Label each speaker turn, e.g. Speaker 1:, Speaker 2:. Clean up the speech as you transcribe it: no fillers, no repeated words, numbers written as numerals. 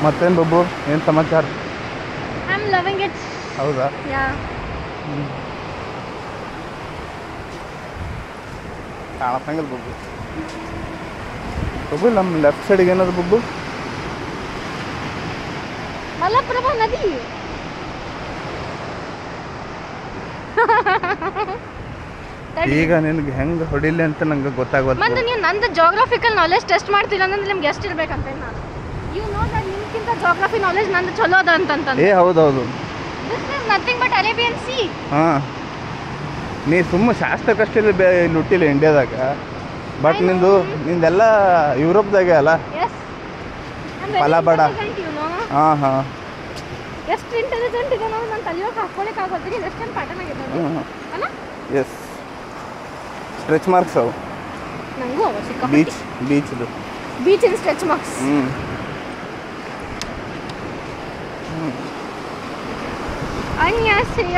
Speaker 1: ಮತ್ತೇನು ಬಬ್ಬು, ಏನು ಸಮಾಚಾರ?
Speaker 2: I am loving it.
Speaker 1: ಹೌದಾ?
Speaker 2: ಯಾ.
Speaker 1: ಕಾಣತ್ತಂಗಿಲ್ಲ ಬಬ್ಬು. ಬಬ್ಬು ನಮ್ಮ ಲೆಫ್ಟ್ ಸೈಡಿಗೆ ಏನದು ಬಬ್ಬು?
Speaker 2: ಮಲಪ್ರಭಾ ನದಿ.
Speaker 1: ಈಗ ನಿನಗೆ ಹೆಂಗೆ ಹೊಡಿಲಿ ಅಂತ ನಂಗೆ ಗೊತ್ತಾಗೋದು.
Speaker 2: ಮತ್ತೆ ನೀವು ನಂದು ಜೋಗ್ರಫಿಕಲ್ ನಾಲೆಜ್ ಟೆಸ್ಟ್ ಮಾಡ್ತಿಲ್ಲ ಅಂದ್ರೆ ನಿಮ್ಗೆ ಎಷ್ಟು ಇರ್ಬೇಕಂತ ನಾನು ಯು ನೋ ದಟ್ ನಿಮ್ಗಿಂತ ಜೋಗ್ರಫಿ ನಾಲೆಜ್ ನಂದು ಚಲೋ ಅದ ಅಂತಂತಂದು.
Speaker 1: ಹೌದೌದು.
Speaker 2: This is nothing but Arabian sea.
Speaker 1: ಹಾಂ, ನೀ ಸುಮ್ಮ ಶಾಸ್ತ್ರಕ್ಕಷ್ಟೇ ಇಲ್ಲಿ ಹುಟ್ಟಿಲ್ಲ ಇಂಡಿಯಾದಾಗ, ಬಟ್ ನಿಂದೆಲ್ಲ ಯುರೋಪ್ದಾಗೆ ಅಲ್ಲ. ಫಲಾಬಡ. ಹಾಂ ಹಾಂ,
Speaker 2: ಎಷ್ಟು ಇಂಟೆಲಿಜೆಂಟ್ ಇದೆ ನಾವು, ನಾನು ತಲೆಯೋಕೆ ಹಾಕ್ಕೊಳಕ್ಕೆ ಆಗೋದು. ನೀನು ಎಷ್ಟೊಂದು ಪ್ಯಾಟರ್ನ್ ಆಗಿದೆ ಅಲ್ಲ.
Speaker 1: ಎಸ್, ಸ್ಟ್ರೆಚ್ ಮಾರ್ಕ್ಸ್ ಅವು
Speaker 2: ನನಗೂ ಅವ ಸಿಕ್ಕ
Speaker 1: ಬೀಚ್ದು
Speaker 2: ಬೀಚಿನ ಸ್ಟ್ರೆಚ್ ಮಾರ್ಕ್ಸ್. ಅನ್ಯಾಸಯ.